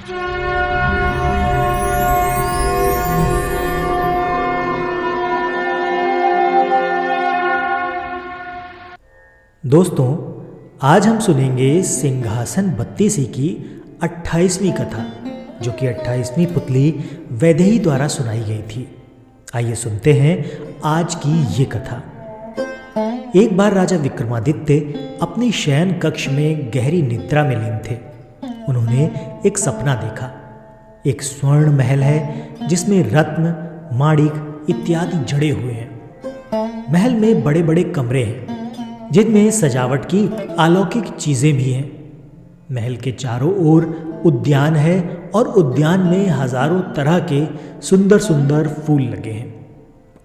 दोस्तों, आज हम सुनेंगे सिंहासन बत्तीसी की 28वीं कथा, जो कि 28वीं पुतली वैदेही द्वारा सुनाई गई थी। आइए सुनते हैं आज की ये कथा। एक बार राजा विक्रमादित्य अपनी शयन कक्ष में गहरी निद्रा में लीन थे। उन्होंने एक सपना देखा। एक स्वर्ण महल है जिसमें रत्न, माणिक इत्यादि जड़े हुए हैं। महल में बड़े बड़े कमरे हैं जिनमें सजावट की अलौकिक चीजें भी हैं। महल के चारों ओर उद्यान है और उद्यान में हजारों तरह के सुंदर सुंदर फूल लगे हैं।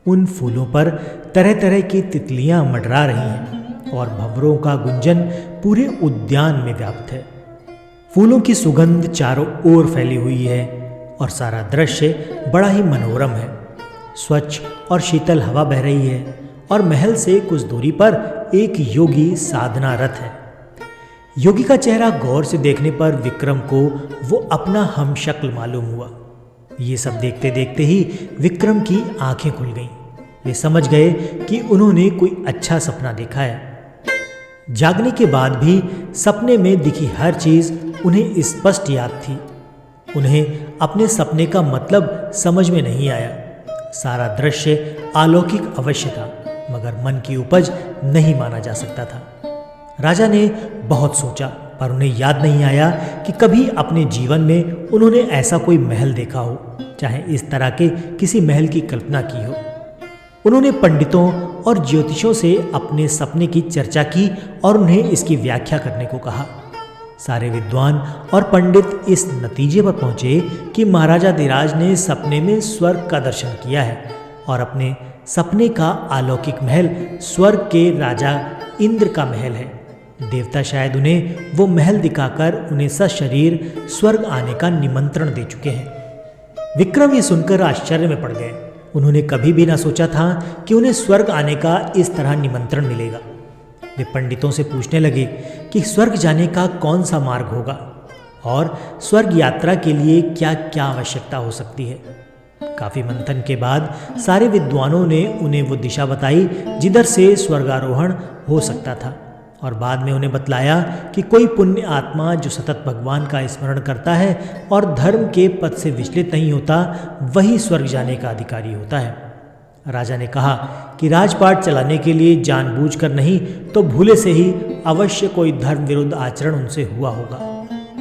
उन फूलों पर तरह तरह की तितलियां मंडरा रही हैं और भंवरों का गुंजन पूरे उद्यान में व्याप्त है। फूलों की सुगंध चारों ओर फैली हुई है और सारा दृश्य बड़ा ही मनोरम है। स्वच्छ और शीतल हवा बह रही है और महल से कुछ दूरी पर एक योगी साधनारत है। योगी का चेहरा गौर से देखने पर विक्रम को वो अपना हमशक्ल मालूम हुआ। ये सब देखते देखते ही विक्रम की आंखें खुल गईं। वे समझ गए कि उन्होंने कोई अच्छा सपना देखा है। जागने के बाद भी सपने में दिखी हर चीज उन्हें स्पष्ट याद थी। उन्हें अपने सपने का मतलब समझ में नहीं आया। सारा दृश्य अलौकिक अवश्य था, मगर मन की उपज नहीं माना जा सकता था। राजा ने बहुत सोचा, पर उन्हें याद नहीं आया कि कभी अपने जीवन में उन्होंने ऐसा कोई महल देखा हो, चाहे इस तरह के किसी महल की कल्पना की हो। उन्होंने पंडितों और ज्योतिषों से अपने सपने की चर्चा की और उन्हें इसकी व्याख्या करने को कहा। सारे विद्वान और पंडित इस नतीजे पर पहुंचे कि महाराजा धीराज ने सपने में स्वर्ग का दर्शन किया है और अपने सपने का अलौकिक महल स्वर्ग के राजा इंद्र का महल है। देवता शायद उन्हें वो महल दिखाकर उन्हें सशरीर स्वर्ग आने का निमंत्रण दे चुके हैं। विक्रम ये सुनकर आश्चर्य में पड़ गए। उन्होंने कभी भी ना सोचा था कि उन्हें स्वर्ग आने का इस तरह निमंत्रण मिलेगा। वे पंडितों से पूछने लगे कि स्वर्ग जाने का कौन सा मार्ग होगा और स्वर्ग यात्रा के लिए क्या क्या आवश्यकता हो सकती है। काफी मंथन के बाद सारे विद्वानों ने उन्हें वो दिशा बताई जिधर से स्वर्गारोहण हो सकता था, और बाद में उन्हें बतलाया कि कोई पुण्य आत्मा जो सतत भगवान का स्मरण करता है और धर्म के पथ से विचलित नहीं होता, वही स्वर्ग जाने का अधिकारी होता है। राजा ने कहा कि राजपाट चलाने के लिए जानबूझकर नहीं तो भूले से ही अवश्य कोई धर्म विरुद्ध आचरण उनसे हुआ होगा।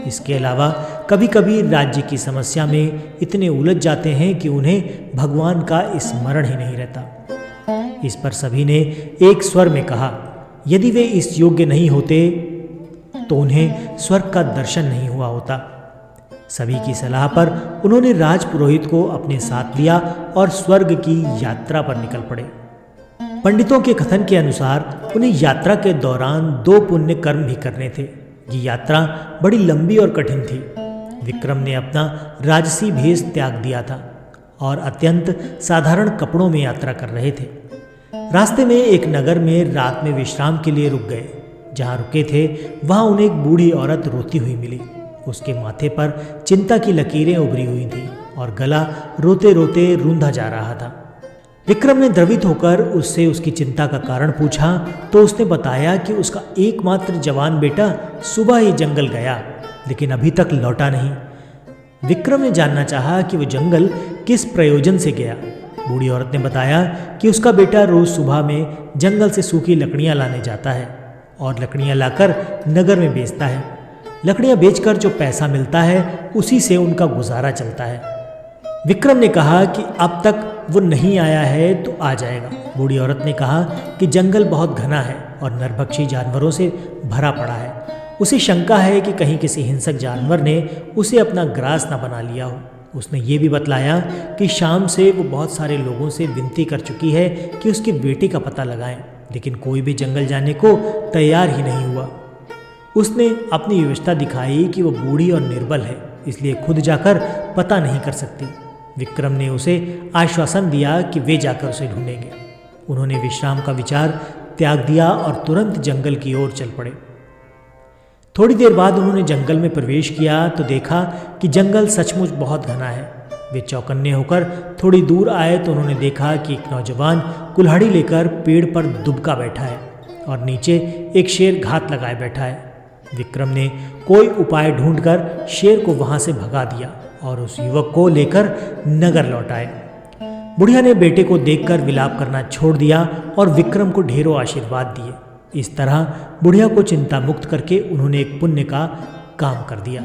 इसके अलावा कभी कभी राज्य की समस्या में इतने उलझ जाते हैं कि उन्हें भगवान का स्मरण ही नहीं रहता। इस पर सभी ने एक स्वर में कहा, यदि वे इस योग्य नहीं होते तो उन्हें स्वर्ग का दर्शन नहीं हुआ होता। सभी की सलाह पर उन्होंने राजपुरोहित को अपने साथ लिया और स्वर्ग की यात्रा पर निकल पड़े। पंडितों के कथन के अनुसार उन्हें यात्रा के दौरान 2 पुण्य कर्म भी करने थे। ये यात्रा बड़ी लंबी और कठिन थी। विक्रम ने अपना राजसी भेष त्याग दिया था और अत्यंत साधारण कपड़ों में यात्रा कर रहे थे। रास्ते में एक नगर में रात में विश्राम के लिए रुक गए। जहाँ रुके थे वहाँ उन्हें एक बूढ़ी औरत रोती हुई मिली। उसके माथे पर चिंता की लकीरें उभरी हुई थीं और गला रोते रोते रूंधा जा रहा था। विक्रम ने द्रवित होकर उससे उसकी चिंता का कारण पूछा तो उसने बताया कि उसका एकमात्र जवान बेटा सुबह ही जंगल गया, लेकिन अभी तक लौटा नहीं। विक्रम ने जानना चाहा कि वो जंगल किस प्रयोजन से गया। बूढ़ी औरत ने बताया कि उसका बेटा रोज सुबह में जंगल से सूखी लकड़ियां लाने जाता है और लकड़ियां लाकर नगर में बेचता है। लकड़ियां बेचकर जो पैसा मिलता है उसी से उनका गुजारा चलता है। विक्रम ने कहा कि अब तक वो नहीं आया है तो आ जाएगा। बूढ़ी औरत ने कहा कि जंगल बहुत घना है और नरभक्षी जानवरों से भरा पड़ा है। उसे शंका है कि कहीं किसी हिंसक जानवर ने उसे अपना ग्रास न बना लिया हो। उसने ये भी बतलाया कि शाम से वो बहुत सारे लोगों से विनती कर चुकी है कि उसकी बेटी का पता लगाएं, लेकिन कोई भी जंगल जाने को तैयार ही नहीं हुआ। उसने अपनी व्यवस्था दिखाई कि वो बूढ़ी और निर्बल है, इसलिए खुद जाकर पता नहीं कर सकती। विक्रम ने उसे आश्वासन दिया कि वे जाकर उसे ढूंढेंगे। उन्होंने विश्राम का विचार त्याग दिया और तुरंत जंगल की ओर चल पड़े। थोड़ी देर बाद उन्होंने जंगल में प्रवेश किया तो देखा कि जंगल सचमुच बहुत घना है। वे चौकन्ने होकर थोड़ी दूर आए तो उन्होंने देखा कि एक नौजवान कुल्हाड़ी लेकर पेड़ पर दुबका बैठा है और नीचे एक शेर घात लगाए बैठा है। विक्रम ने कोई उपाय ढूंढकर शेर को वहां से भगा दिया और उस युवक को लेकर नगर लौट आए। बुढ़िया ने बेटे को देखकर विलाप करना छोड़ दिया और विक्रम को ढेरों आशीर्वाद दिए। इस तरह बुढ़िया को चिंता मुक्त करके उन्होंने एक पुण्य का काम कर दिया।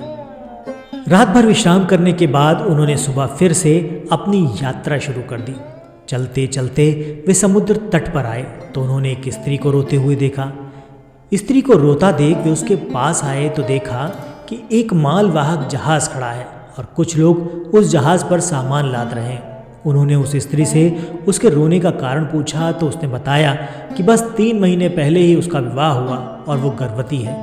रात भर विश्राम करने के बाद उन्होंने सुबह फिर से अपनी यात्रा शुरू कर दी। चलते चलते वे समुद्र तट पर आए तो उन्होंने एक स्त्री को रोते हुए देखा। स्त्री को रोता देख वे उसके पास आए तो देखा कि एक मालवाहक जहाज खड़ा है और कुछ लोग उस जहाज पर सामान लाद रहे हैं। उन्होंने उस स्त्री से उसके रोने का कारण पूछा तो उसने बताया कि बस 3 महीने पहले ही उसका विवाह हुआ और वो गर्भवती है।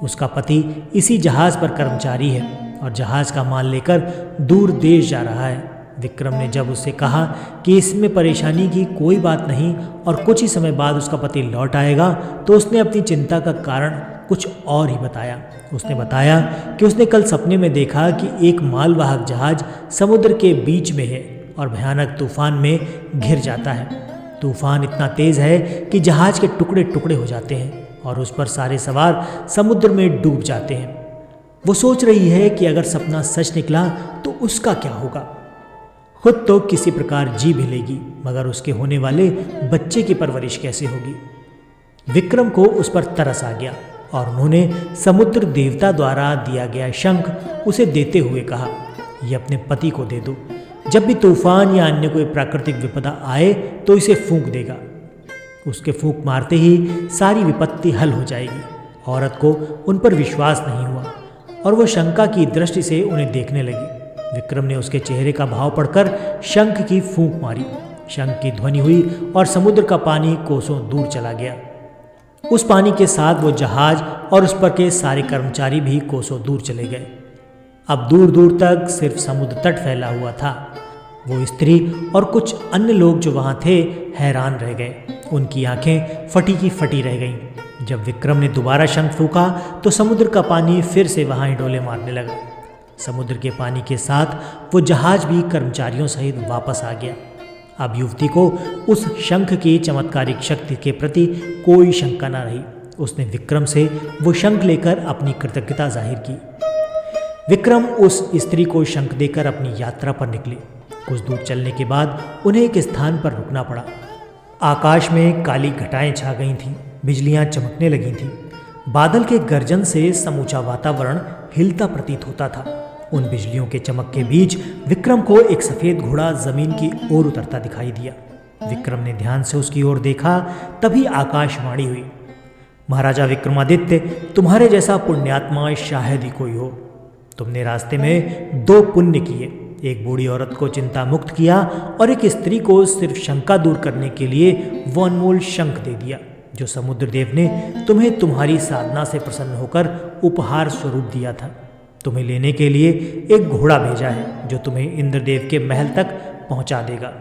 उसका पति इसी जहाज पर कर्मचारी है और जहाज का माल लेकर दूर देश जा रहा है। विक्रम ने जब उससे कहा कि इसमें परेशानी की कोई बात नहीं और कुछ ही समय बाद उसका पति लौट आएगा तो उसने अपनी चिंता का कारण कुछ और ही बताया। उसने बताया कि उसने कल सपने में देखा कि एक मालवाहक जहाज समुद्र के बीच में है और भयानक तूफान में घिर जाता है। तूफान इतना तेज है कि जहाज के टुकड़े टुकड़े हो जाते हैं और उस पर सारे सवार समुद्र में डूब जाते हैं। वो सोच रही है कि अगर सपना सच निकला तो उसका क्या होगा। खुद तो किसी प्रकार जी भी लेगी मगर उसके होने वाले बच्चे की परवरिश कैसे होगी। विक्रम को उस पर तरस आ गया और उन्होंने समुद्र देवता द्वारा दिया गया शंख उसे देते हुए कहा, ये अपने पति को दे दो। जब भी तूफान या अन्य कोई प्राकृतिक विपदा आए तो इसे फूंक देगा। उसके फूंक मारते ही सारी विपत्ति हल हो जाएगी। औरत को उन पर विश्वास नहीं हुआ और वो शंका की दृष्टि से उन्हें देखने लगी। विक्रम ने उसके चेहरे का भाव पढ़कर शंख की फूंक मारी। शंख की ध्वनि हुई और समुद्र का पानी कोसों दूर चला गया। उस पानी के साथ वो जहाज और उस पर के सारे कर्मचारी भी कोसों दूर चले गए। अब दूर दूर तक सिर्फ समुद्र तट फैला हुआ था। वो स्त्री और कुछ अन्य लोग जो वहां थे हैरान रह गए। उनकी आंखें फटी की फटी रह गईं। जब विक्रम ने दोबारा शंख फूंका तो समुद्र का पानी फिर से वहां हिडोले मारने लगा। समुद्र के पानी के साथ वो जहाज भी कर्मचारियों सहित वापस आ गया। अब युवती को उस शंख की चमत्कारिक शक्ति के प्रति कोई शंका न रही। उसने विक्रम से वो शंख लेकर अपनी कृतज्ञता जाहिर की। विक्रम उस स्त्री को शंख देकर अपनी यात्रा पर निकले। कुछ दूर चलने के बाद उन्हें एक स्थान पर रुकना पड़ा। आकाश में काली घटाएं छा गई थीं, बिजलियां चमकने लगी थीं। बादल के गर्जन से समूचा वातावरण हिलता प्रतीत होता था। उन बिजलियों के चमक के बीच विक्रम को एक सफेद घोड़ा जमीन की ओर उतरता दिखाई दिया। विक्रम ने ध्यान से उसकी ओर देखा, तभी आकाशवाणी हुई, महाराजा विक्रमादित्य, तुम्हारे जैसा पुण्यात्मा शायद ही कोई हो। तुमने रास्ते में 2 पुण्य किए, एक बूढ़ी औरत को चिंता मुक्त किया और एक स्त्री को सिर्फ शंका दूर करने के लिए वो अनमोल शंख दे दिया जो समुद्र देव ने तुम्हें तुम्हारी साधना से प्रसन्न होकर उपहार स्वरूप दिया था। तुम्हें लेने के लिए एक घोड़ा भेजा है जो तुम्हें इंद्रदेव के महल तक पहुंचा देगा।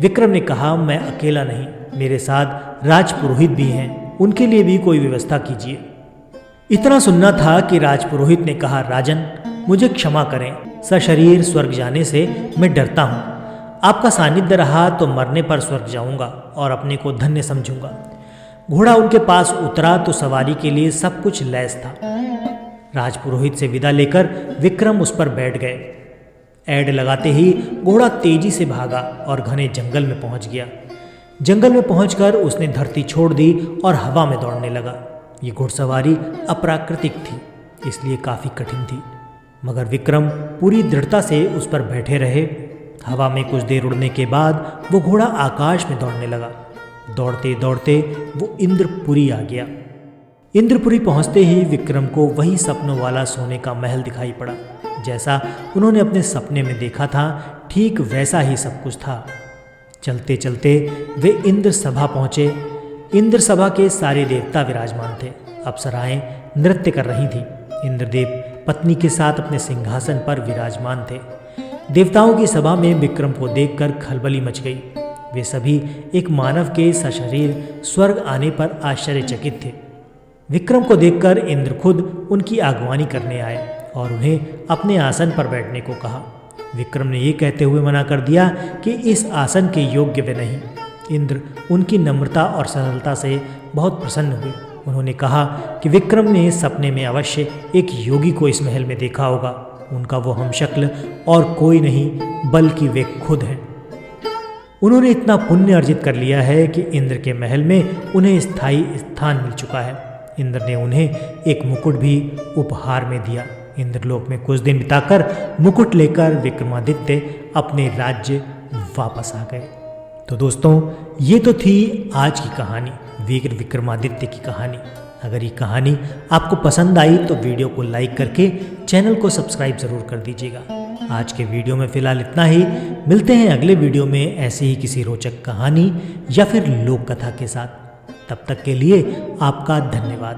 विक्रम ने कहा, मैं अकेला नहीं, मेरे साथ राजपुरोहित भी हैं, उनके लिए भी कोई व्यवस्था कीजिए। इतना सुनना था कि राजपुरोहित ने कहा, राजन, मुझे क्षमा करें, सशरीर स्वर्ग जाने से मैं डरता हूँ। आपका सानिध्य रहा तो मरने पर स्वर्ग जाऊंगा और अपने को धन्य समझूंगा। घोड़ा उनके पास उतरा तो सवारी के लिए सब कुछ लैस था। राजपुरोहित से विदा लेकर विक्रम उस पर बैठ गए। ऐड लगाते ही घोड़ा तेजी से भागा और घने जंगल में पहुंच गया। जंगल में पहुंचकर उसने धरती छोड़ दी और हवा में दौड़ने लगा। ये घुड़सवारी अप्राकृतिक थी, इसलिए काफ़ी कठिन थी, मगर विक्रम पूरी दृढ़ता से उस पर बैठे रहे। हवा में कुछ देर उड़ने के बाद वो घोड़ा आकाश में दौड़ने लगा। दौड़ते दौड़ते वो इंद्रपुरी आ गया। इंद्रपुरी पहुंचते ही विक्रम को वही सपनों वाला सोने का महल दिखाई पड़ा। जैसा उन्होंने अपने सपने में देखा था, ठीक वैसा ही सब कुछ था। चलते चलते वे इंद्र सभा पहुँचे। इंद्र सभा के सारे देवता विराजमान थे। अप्सराएं नृत्य कर रही थीं। इंद्रदेव पत्नी के साथ अपने सिंहासन पर विराजमान थे। देवताओं की सभा में विक्रम को देखकर खलबली मच गई। वे सभी एक मानव के सशरीर स्वर्ग आने पर आश्चर्यचकित थे। विक्रम को देखकर इंद्र खुद उनकी आगवानी करने आए और उन्हें अपने आसन पर बैठने को कहा। विक्रम ने ये कहते हुए मना कर दिया कि इस आसन के योग्य वे नहीं। इंद्र उनकी नम्रता और सरलता से बहुत प्रसन्न हुए। उन्होंने कहा कि विक्रम ने सपने में अवश्य एक योगी को इस महल में देखा होगा। उनका वो हमशक्ल और कोई नहीं बल्कि वे खुद हैं। उन्होंने इतना पुण्य अर्जित कर लिया है कि इंद्र के महल में उन्हें स्थायी स्थान मिल चुका है। इंद्र ने उन्हें एक मुकुट भी उपहार में दिया। इंद्रलोक में कुछ दिन बिताकर मुकुट लेकर विक्रमादित्य अपने राज्य वापस आ गए। तो दोस्तों, ये तो थी आज की कहानी, वीर विक्रमादित्य की कहानी। अगर ये कहानी आपको पसंद आई तो वीडियो को लाइक करके चैनल को सब्सक्राइब ज़रूर कर दीजिएगा। आज के वीडियो में फ़िलहाल इतना ही। मिलते हैं अगले वीडियो में ऐसी ही किसी रोचक कहानी या फिर लोक कथा के साथ। तब तक के लिए आपका धन्यवाद।